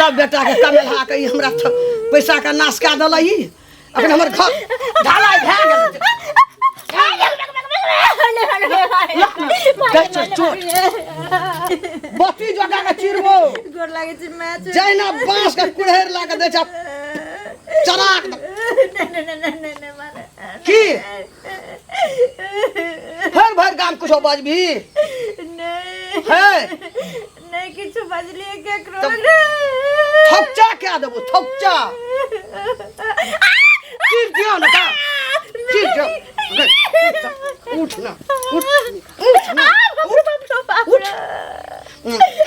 सब बेटा के कमेला के हमरा पैसा का नाश का दलई अपन हमर घर ढालाई भए गेल बत्ती जगा के चिरबो गोर लागे छी मैच जैना बांस के कुड़हेर ला के दे छ चराक नहीं मारे की हर भर गाम कुछ बजबी नहीं है नहीं किछ बजलिए केकरो थपचा क्या देबो थपचा चिर दियो ना का चिर दियो उठ ना उठ ना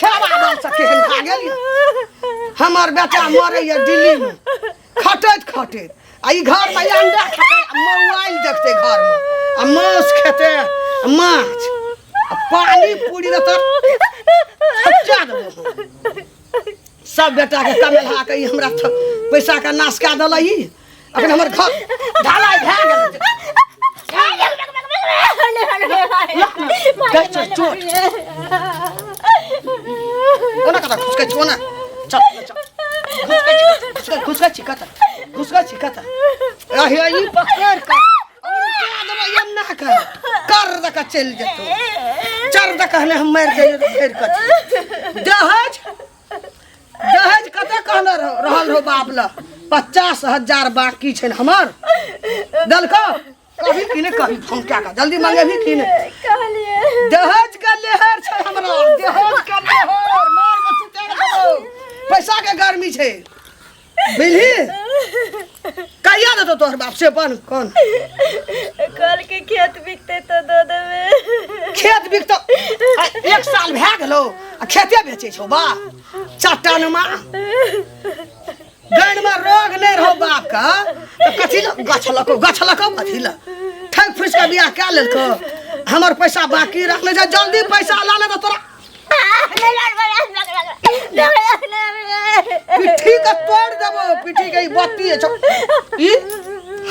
खेबा बाल सके खा गेल हमर बेटा मरे ये दिल्ली में खटैत खटैत आ ई घर में अंडा खेते मोबाइल देखते घर में आ मांस खेते माछ आ पानी पूरी दे तो खच्चा देबो सब बेटा के कमेला के हमरा पैसा का नाश का दलई अपन हमर घर ढालाई भए गेल चोट ओना कता खुसके छोना चल चल घुसका चिकाता अहे ई पकड़ का और क्या दबा यन्ना का कर दका चल जतो चर दका ने हम मार गए फेर कर दहेज कते कहले रहल हो बाबला 50,000 बाकी छै हमर दलको कभी किने कभी फोन क्या का जल्दी मांगे भी किने कहलिए दहेज का लेहर छै हमरा दहेज का लेहर मार के सुते देबो पैसा के गर्मी छै बिल्ही कहिया दे तो तोहर बाप से बन कौन कल के खेत बिकते तो दो देबे खेत बिकतो 1 साल भए गेलो आ खेते बेचे छौ बा चट्टान में गण में रोग नहीं रहो बाप का तो कथी गछलको कथी ला ठग फुस के बियाह क्या लेलको हमर पैसा बाकी रख ले जा जल्दी पैसा ला ले तो तोरा पिठी का तोड़ देबो पिठी के बत्ती है ई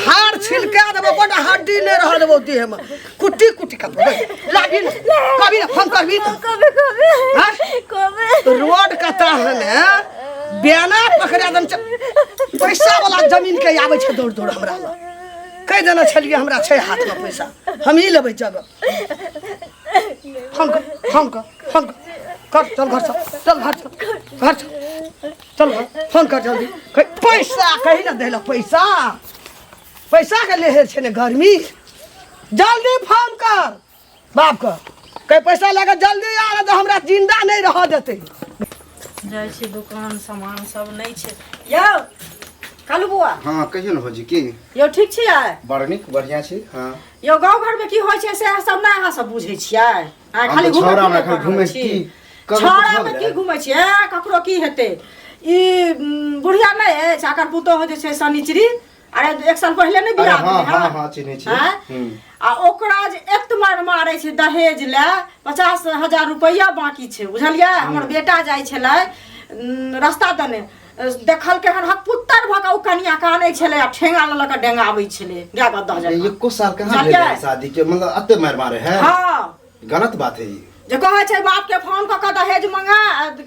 हार छिलका देबो बड़ा हड्डी नहीं रह देबो देह में कुट्टी का लागी ना कभी ना फोन करबी कबे रोड का ताहने बेना पकड़ा दम पैसा वाला जमीन के आवे छै दौड़ हमरा लग कह देना छलिए हमरा छै हाथ में पैसा हम ही लेबै जगह फोन कर चल घर चल फोन कर जल्दी पैसा कही ना देला पैसा के लेहे छै ने गर्मी जल्दी फोन कर बाप का कहीं पैसा लेके जल्दी आ तो हमरा जिंदा नहीं रह देते जाय छी दुकान सामान सब नहीं छै यौ कालू बुआ हां कहियो न होजी की यौ ठीक छियै बड़ नीक बढ़िया छी हां यौ गांव घर में की होय छै से सब ना अहाँ सब बुझै छियै आ खाली छौरा में घुमै छी छौरा में की घुमै छियै ककरो की हेतै ई बुढ़िया नै है चाकर पुतो हो जे छै शनिचरी अरे 1 साल पहले नहीं बियाह भेलै हां चिन्है छी आ ओकरा जे एक मार मारै छै दहेज ले 50,000 रुपया बाकी छै बुझलियै हमर बेटा जाय छलै रास्ता दने देखल के हन हक पुत्तर भका उ कनिया कानै छलै आ ठेंगा ल के डेंगाबै छलै गाय गद्दा जका 1 साल कहां भेलै शादी के मतलब अत्ते मार मारे है हां गलत बात है ये जे कहै छै बाप के फोन क के दहेज मंगा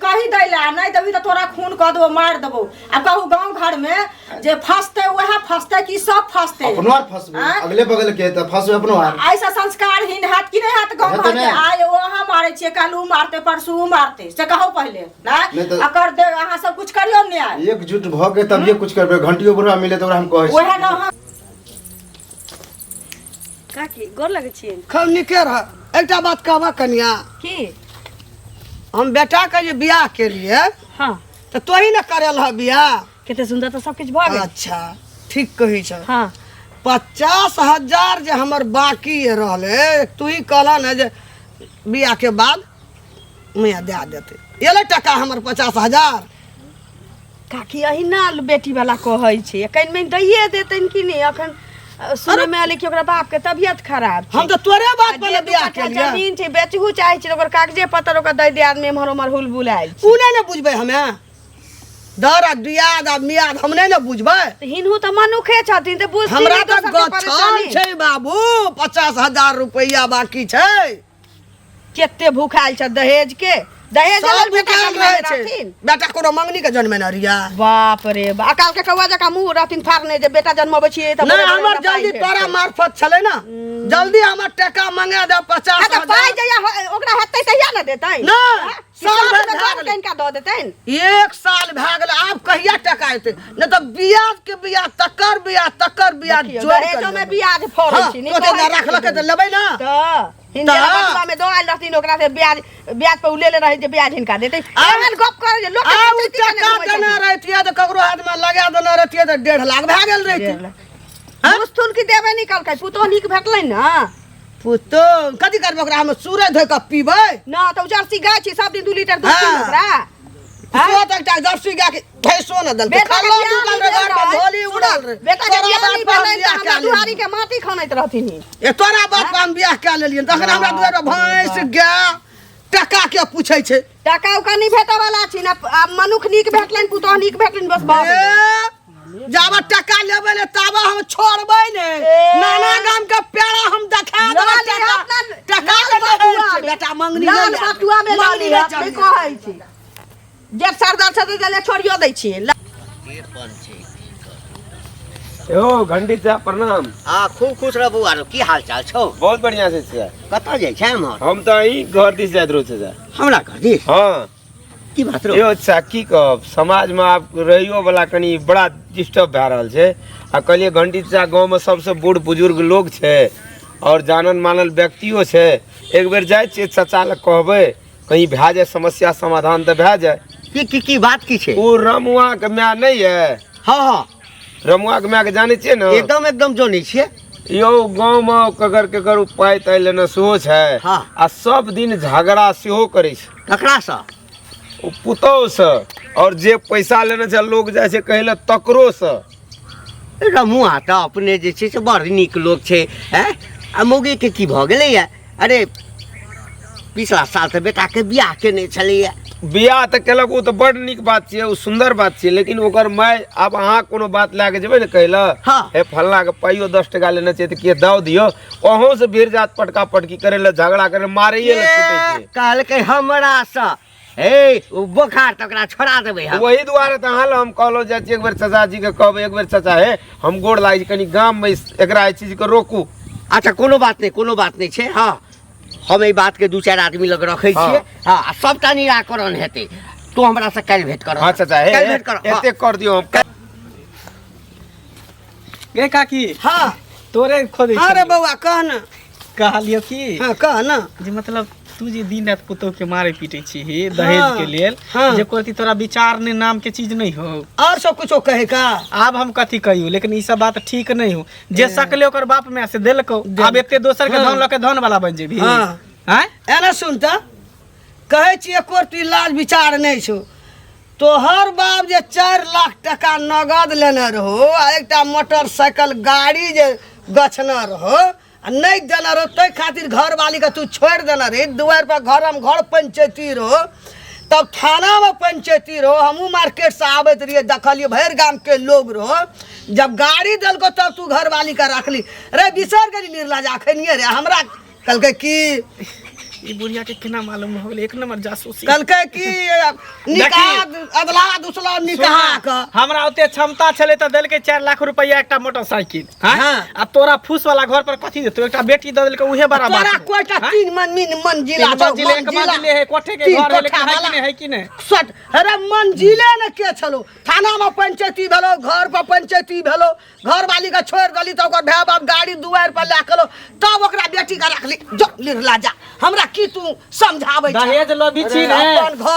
कहि दै ला नहीं देबी त तोरा खून क देबो मार देबो आ कहू गांव घर में जे फसते वह फसते की सब फसते अपनोर फसबे अगले बगल के त फसबे अपनोर ऐसा संस्कारहीन हाथ की नहीं हाथ गांव घर में आय वहां मारे छे कालू मारते परसू मारते से कहो पहले ना अकर दे अहाँ सब कुछ करियो न्याय एकजुट भ के तब ये कुछ करबे घंटियो बुढ़ा मिले त हम कहै छी ओहे न काकी गोर लगे छी खब निके रह एकटा बात कहबा कनिया की हम बेटा के जे बियाह के लिए हां तो तोही न करल ह बियाह केते सुंदर तो सब कुछ भ गेल अच्छा ठीक कही छ हां 50,000 जे हमर बाकी रहले तू ही कहला न जे बियाह के बाद मैं दे देते एले टका हमर 50,000 काकी यही ना बेटी वाला कहै छै कहीं में दैए देतन कि नहीं अखन सुने में आले कि ओकरा बाप के तबियत खराब छै हम तो तोरे बात पर बियाह के लिए जमीन छै बेचहु चाहे छै ओकर कागजे पत्तर ओकर दे दे आदमी हमर हमर हुलबुलाइल उ नहीं न बुझबे हमें दर दियाद आ मियाद हम नहीं न बुझबे हिनहु त मनुखे छथिन त बुझ हमरा त गछल छै बाबू 50,000 रुपया बाकी छै केते भूखाइल छ दहेज के दहेज सब लेल बेटा बुकाल जन्माए रहे छै रहथिन। बेटा कोनो मंगनी के जन्मे न रिया बाप रे बा अकाल के कौआ जका मुंह रहथिन फाड़ने जे बेटा जन्मबै छियै त नहीं हमर जल्दी तोरा मार्फत छले ना जल्दी हमर टका मंगा दे 50,000 पाई जया ओकरा हेतै तहिया न देतै ना साल साल में भर दो कनिका दऽ देतैन। 1 साल भए गेल आब कहिया टका एतै न त बियाज के बियाज तकर बियाज जोड़ दहेजो में बियाज फोड़ै छी तो ते रखलक त लेबै ना त हिंदीला बटुआ में दो आइल रहथिन ओकरा से ब्याज पे उलेले रहे जे ब्याज हिनका देतै एहन गप करे जे लोक आ उ टका देना रहतिया त ककरो हाथ में लगा देना रहतिया त 1.5 लाख भए गेल रहतिया मुस्तुल की देबे निकलकै पुतो नीक भेटलै न पुतो कथि करबै ओकरा हम सूरज धोइ के पीबै ना त जर्सी गाय छी सब दिन 2 लीटर दूध पी ओकरा सो तक जर्सी गाय के भैंसो न दल बेटा खालो दुकान रे घर में धोली उड़ल रे बेटा के बियाह नहीं भेलै त हमरा दुआरी के माटी खनैत रहथिन ए तोरा बाप हम बियाह कए लेलियन तखन हमरा दुआरे भैंस गाय टका के पूछै छै टका उका नहीं भेटै वाला छी ना मनुख नीक भेटलैन पुतो नीक भेटलैन बस बात जाबा टका लेबै ले ताबा हम छोड़बै ने नाना गाम के पेड़ा हम देखा देबै टका बेटा मंगनी लाल बटुआ में लाली है कहै छी जे सरदार से दे छोड़ियो दै छी ओ घंटी चा प्रणाम। हाँ खूब खुश रह बउआ रो की हाल चाल छौ बहुत बढ़िया से छै। कतऽ जाइ छै हम तो ई घर दिस जाइत रहै छै। हमरा घर दिस हाँ की बात रो यो अच्छा की कहब समाज में आप रहियो वाला कनी बड़ा डिस्टर्ब भए रहल छै आ कहलिए घंटी चा गांव में सबसे बूढ़ बुजुर्ग लोग छै और जानल मानल व्यक्तियो छै एक बेर जाय छियै चाचा लग कहबै कहीं भए जाए समस्या समाधान तो भए जाए। की बात की छै ओ रमुआ के माय नहीं है हाँ रमुआ के माय के जाने छियै ना एकदम जानै छियै यो गांव में ककर उपाय तय लेना सेहो छै हाँ। आ सब दिन झगड़ा सेहो करे छै ककरा सँ ओ पुतौह से और जे पैसा लेने छै लोग जाय छै कहले तकरो से रमुआ तऽ अपने जे छै से बड़ नीक लोग छै हैं आ मौगी के की भऽ गेलैया अरे पिछला साल तऽ बेटा के बियाह केने छलैया बियाह तऽ केलक ओ तऽ बड़ नीक बात छियै ओ सुंदर बात छियै लेकिन ओकर माय आब अहाँ कोनो बात लए के जेबै ने कहले हाँ। हे फल्ला के पाइयो 10 टका लेने छै तऽ के दऽ दियो अहों से भीड़ जात पटका पटकी करे ले झगड़ा करे मारैये ले छूटे छै कहलकै हमरा सँ हे ओ बोखार तऽ ओकरा छोड़ा देबै हम वही दुआरे तऽ अहाँ हम कहलो जाइ छी एक बेर चाचा जी के कहबै एक बेर चाचा हे हम गोड़ लागै छी कनी गाम में एकरा ई चीज के रोकू। अच्छा कोनो बात नहीं छै हाँ हम ई बात के 2-4 आदमी लग रखै छियै हाँ सबटा निराकरण हेतै तो हमरा से काल्हि भेंट कर। हाँ चाचा हे काल्हि भेंट कर एते कर दियो हम गे काकी हाँ तोरे खोदे अरे बउआ कह न कहलियो कि हाँ कह न जे मतलब तू जे दिन रात पुतोह के मारे पीटे छी दहेज के लेल हाँ। जे कोती तोरा विचार ने नाम के चीज नहीं हो और सब कुछ कहे का आब हम कथी कहियो लेकिन ई सब बात ठीक नहीं हो जे सकले ओकर बाप में से देलको आब एते दोसर के धन लके धन वाला बन जेबी हाँ। हैं एना सुन त कहे छी एको लाज विचार नहीं छो तोहर बाप जे 4 लाख टका नगद लेने रहो आ एकटा मोटरसाइकिल गाड़ी जे गछना रहो आ नहीं देना रहो तै खातिर घर वाली के तू छोड़ देना रे दुआर पर घर पंचायती रहो तब थाना में पंचायती रहो हमू मार्केट से आबत रहिए देखलिए भर गांव के लोग रहो जब गाड़ी दलको तब तू घर वाली का रखली रे बिसर गली निर्लज अखनिए रे हमरा कल की ई बुढ़िया के केना मालूम हो गेल एक नंबर जासूसी कल की निकाह अदला दूसरा निकाह का हमरा ओते क्षमता छले त देल के 4 लाख रुपया एकटा मोटरसाइकिल हाँ। आ तोरा फूस वाला घर पर कथी देतो एकटा बेटी द देल के उहे बड़ा बात तोरा है। कोइटा हाँ? 3 मंजिला मंजिले एक मंजिले है कोठे के घर है लेकिन है कि नहीं सट अरे मंजिले न के छलो थाना में पंचायती भेलो घर पर पंचायती भेलो घर वाली का छोड़ दली तो ओकर भाई बाप गाड़ी दुआर पर लाकलो तब ओकरा बेटी का रखली जो लिरला जा हमरा की तू समझाबै छ दहेज लबी छी ने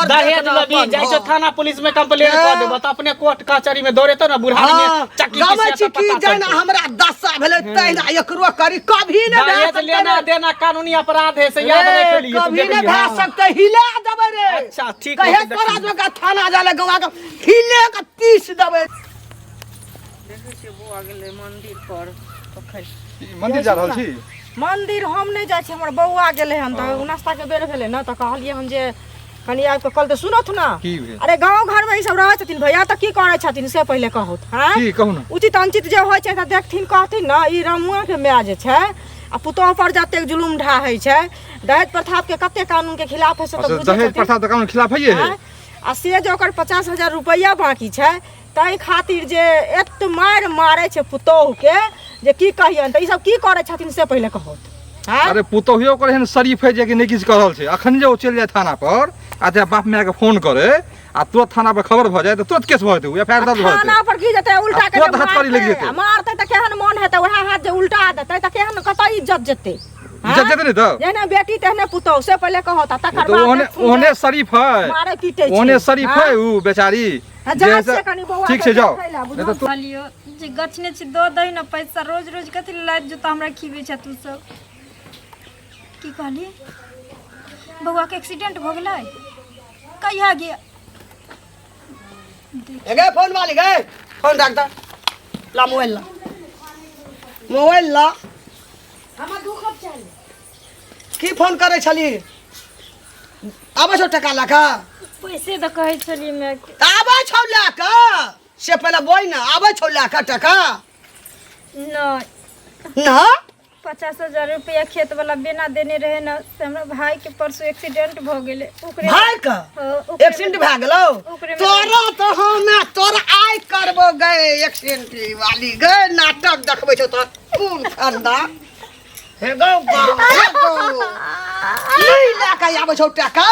दहेज लबी जाय छो थाना पुलिस में कंप्लेंट कर देबो त अपने कोर्ट कचहरी में दौड़ेतो ना बुढ़ानी में चक्की गामै छी की जाना हमरा दशा भेलै तैना एकरो करी कभी न दहेज लेना देना कानूनी अपराध है से याद रख लियो कभी न भए सकते हिला देबै रे अच्छा ठीक कहे है तोरा जो का थाना जाले गवा के हिले के 30 देबै मंदिर जा रहल छी मंदिर हम नहीं जाय छी हमर बौआ गेले हन त नाश्ता के बेर भेले न त कहलिए हम जे कनी आब के कल त सुनत ना अरे गांव घर में ई सब रहै छथिन भैया त की करै छथिन से पहिले कहत हां की कहू ना उचित अनुचित जे होय छै त देखथिन कहथिन न ई रमुआ के माय जे छै आ पुतोह पर जतेक जुलुम ढा होइ छै दहेज प्रथा के कते कानून के खिलाफ है से तो दहेज प्रथा तो कानून खिलाफ है आ से जे ओकर 50,000 रुपया बाकी छै ताहि खातिर जे एत मार मारै छै पुतोह के जे की कहियन त ई सब की करै छथिन से पहिले कहत। अरे पुतोहियो कर एहन शरीफ है जे कि नहीं किछु कह रहल छै। अखन जे ओ चलि जाए थाना पर आ ते बाप माय के फोन करे आ तुरंत थाना पर खबर भ जाए त तुरंत केस भ जेतै, एफआईआर दर्ज भ जेतै। थाना पर की जेतै उल्टा के तुरंत हथकड़ी लग जेतै। मारतै त केहन मन हेतै, ओहा हाथ जे उल्टा देतै त केहन कतऽ इज्जत जेतै। इज्जत जेतै नहीं त जेहने बेटी तेहने पुतोह से पहिले कहता तकर तो बाद ओहने शरीफ है, मारे पीटे छै। ओहने शरीफ है उ बेचारी। जांच से कनी बौआ ठीक के छै जाओ। देखै ला, नहीं बुझल? तो लियो जे गछने छी दो दही न पैसा रोज रोज कथि लाइट जूता हमरा खीबे छ तू सब। की कहली बौआ के एक्सीडेंट भ गेलै कहिया गया गे फोन वाली गे फोन रख द ला मोबाइल ला हमरा दुख चाहिए की फोन करे छली आबै छौ टका ला का पैसे तो कहै छली मैं आबै छौ ला का से पहले बोल ना आबै छौ ला का टका न ना 50,000 रुपया खेत वाला बेना देने रहे न से हमरा भाई के परसों एक्सीडेंट भ गेलै ओकरे भाई का ओकरे एक्सीडेंट भए गेलो ओकरे में- तोरा तो हमे तोरा आइ करबो गए एक्सीडेंट वाली गए नाटक देखबै छौ तो खून खंदा हे गो नहीं लेके आबै छौ टका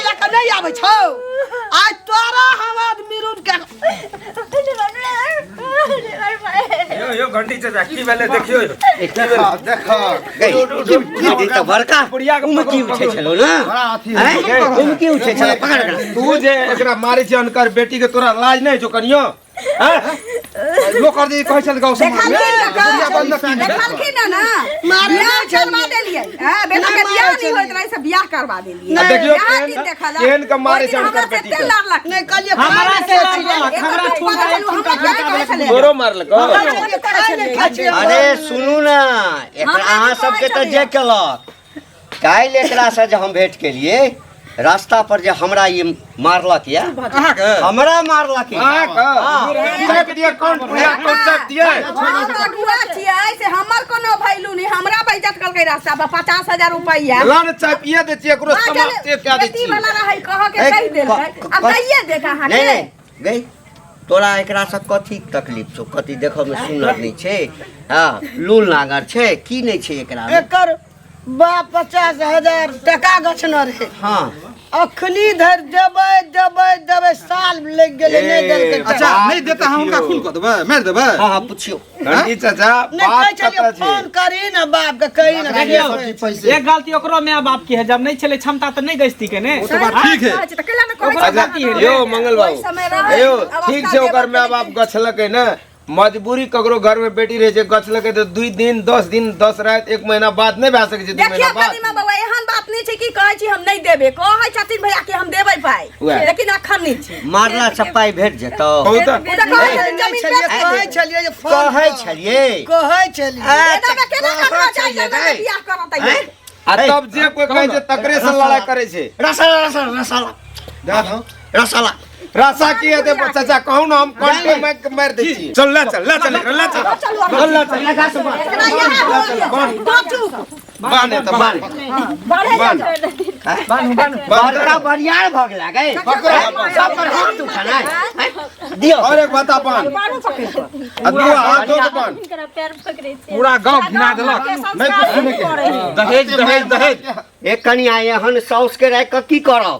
लेके नहीं आबै छौ आज तोरा हम आदमी रुन के यो घंटी चाचा की भेले देखियो देखा ई त बड़का उमे की उठे छलो ना हैं उमे की उठे छलो पकड़ के तू जे एकरा मारे छै अनकर बेटी के तोरा लाज नहीं छौ कनियो लोग कर दी कहै छल गांव समाज में दुनिया बंद की देखलखिन ना मारिया करवा देलियै हां बेटा के बियाह नहीं होइत रहे से बियाह करवा देलियै। आ देखियो यहाँ दिन देखा जा। केहन के मारे छै ओहि दिन अनकर हमरा से बेटी के 3 लाख नहीं कहलिए हमरा से हमरा तोरो मारलक अरे सुनू ना एकरा अहाँ सबके त जे केलक काल्हि एकरा से जे हम भेंट केलिए रास्ता पर जे हमरा ये मारलक या अहाँ के हमरा मारलक या चेक दिए अकाउंट पूरा चेक दिए अगुआ छियै से हमर कोनो भैलू नहीं हमरा बेइज्जत करके रास्ता पर 50,000 रुपया लान चाहिए दे छिए एकरो समाप्त क्या दे बेटी छी वाला रहै कह के कहि देलकै अब कहिए देख अहाँ नहीं के नहीं गई तोरा एकरा से कथी तकलीफ छौ, कथी देखो में सुनर नहीं छे, हाँ लूल नागर छे की नहीं छे एकरा में? एकर बा 50,000 टका गछना रहे हाँ अखनी धर देबै साल लग गेलै नहीं देलकै अच्छा नहीं देता हम उनका खून कर देबे मार देबे। हाँ हाँ पूछियो घंटी चाचा नहीं कहै बात छलियै कतऽ फोन छै करी ना बाप के कही ना देखियो एक गलती ओकरो माय बाप की है, जब नहीं चले क्षमता तो नहीं गस्ती के ने वो तो बात ठीक है। त केला न कहै ओकरा छै गलती है यो मंगल ओहि समय बाबू रहै, यो अवस्था ठीक छै ओकर जे माय बाप गछलकै ना मजबूरी ककरो घर में बेटी रहे छै गछलकै तो 2 दिन 10 दिन 10 रात 1 महीना बाद नहीं भए सकै छै 2 देखिए महीना बाद कदीमा बाबा एहन बात नहीं छै कि कहै छी हम नहीं देबे कहै छथिन भैया कि हम देबै पाई उएह। लेकिन अखन नहीं छै मारला छपाई भेट जेतो बहुत ओ त कहै छथिन जमीन कहै छलियै जे फोन कहै छलिए कहै छलियै बेटा केना करना चाहिए बियाह करत है आ तब जे कोई कहै छै तकरे से लड़ाई करे छै रसाला रसाला रसाला दे दो रसाला रासा की है ते चाचा कहू ना हम कौन पे मार दे छी चल ले चल बाने त बाने बड़का बरियार भ गेला गए सब पर हाथ उठाना दियो और एक बता पान अदुआ हाथ धो के पान इनकरा पैर पकड़े छै पूरा गांव घिना देलक। नहीं कुछ सुने के दहेज दहेज दहेज एक कनिया एहन साउस के रह के की करब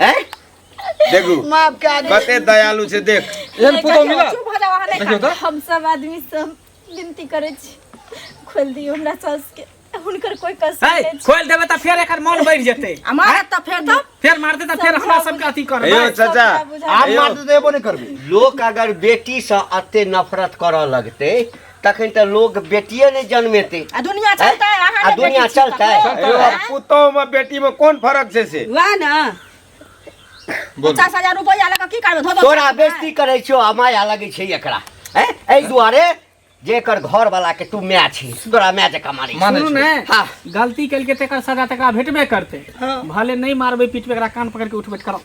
हैं देखू माफ के आदमी कते दयालु छै देख एहन पुतो मिला चुप हो जाओ देखियो त हम सब आदमी सब विनती करे छी खोल दियो हमरा सास के हुनकर कोई कसर है नहीं छै। खोल देबे त फेर एकर मन बढ़ जेते, हमारा त फेर मारते त फेर हमरा सब के अथी करबे। अयो चाचा आप मार तो देबो नहीं करबे। लोग अगर बेटी से अते नफरत करऽ लगते तखन त लोग बेटिए नहीं जन्मेते आ दुनिया चलता है आ दुनिया चलता है अयो पुतो में बेटी में कौन फर्क छै से वाह ना 50,000 रुपया लगा की करबे धो तोरा बेइज्जती करे छो आ माया लगे छै एकरा हैं एहि दुआरे जे कर घर वाला के तू माय छी तोरा माय जका मारी सुनू ने हाँ गलती कल के तेकर सजा तका भेटबे करते, भले नहीं मारबे पीटबे एकरा कान पकड़ के उठबैठ करो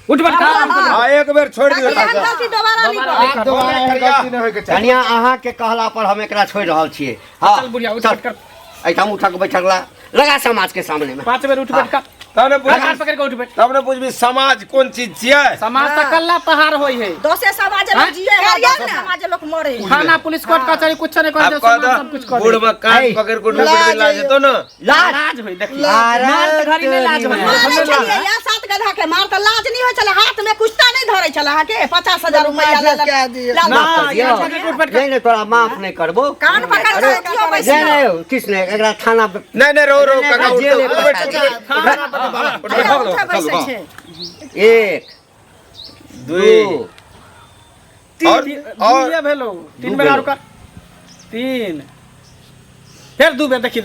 उठबैठ करो हां एक बेर छोड़ दियो एहन चाचा गलती दोबारा नहीं करे आप दोबारा गलती नहीं होय के चाहिए। कनिया अहाँ के कहला पर हम एकरा छोड़ रहल छिए हाँ चल बुढ़िया उठबैठ कर ऐसा उठक बैठक लगा समाज के सामने में 5 बेर उठ बैठ का तब ने लगान पकड़ के उठ बैठ तब ने पूछबी समाज कोन चीज छियै समाज त कल्ला पहाड़ होई है दोसे समाज लोग जिए है समाज लोग मरे है थाना पुलिस कोर्ट कचहरी कुछ नहीं कर दे आप कह समाज सब कुछ कर बूढ़ दे में कान पकड़ के उठबे ला जेतो न लाज होई देखी मार त घरी में लाज होई मारे छलिए या 7 गधा के मार त लाज नहीं हो चला हाथ में कुछता नहीं धरे चला के 50,000 रुपया नहीं तोरा माफ नहीं करबो कान पकड़ के क्यों बैठ नहीं किसने एकरा थाना पे नहीं रो काका उठा बैठे छे 1 2 तीन ये भेलो 3 बेर और कर 3 फिर 2 बेर देखी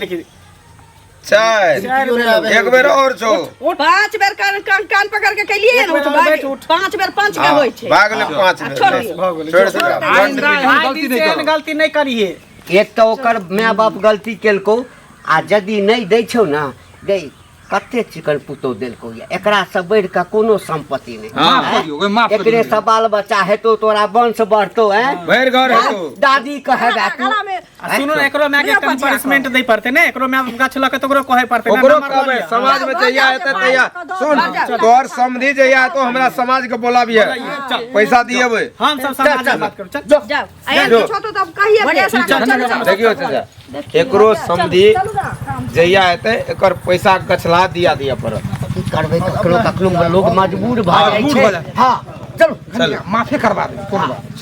4 एक बेर और छो 5 बेर कान पकड़ के कलिए न बैठ उठ 5 बेर 5 के होय छे भाग ले 5 बेर छोड़ दे गलती नहीं करिए एक तो ओकर माय बाप गलती केलको आ यदि नहीं दै छौ ना गई कते चिकन पुतो देलको ये एकरा से बढ़ के कोनो संपत्ति नहीं माफ करियो माफ एकरे करियो से बाल बच्चा हेतो तोरा वंश बढ़तो है भैर घर हेतो दादी कहेगा तू गला में सुनो ना एकरो में के पनिशमेंट दे पड़ते ने एकरो में गाछ लके तो ओकरो कहे पड़ते ओकरो कहबे समाज में जइया हेते तइया सुन तोर समधी जइया तो हमरा समाज के बोलाबिए पैसा दिएबे हम सब समाज में बात करू चल जाओ आया पूछो तो तब कहिए देखियो चाचा एकरो समधी जइया हेते एकर पैसा गछला दिया पर करबे कखनो कखनो लोग मजबूर भ जाय छै हां चलो माफे करवा दे कोनो बात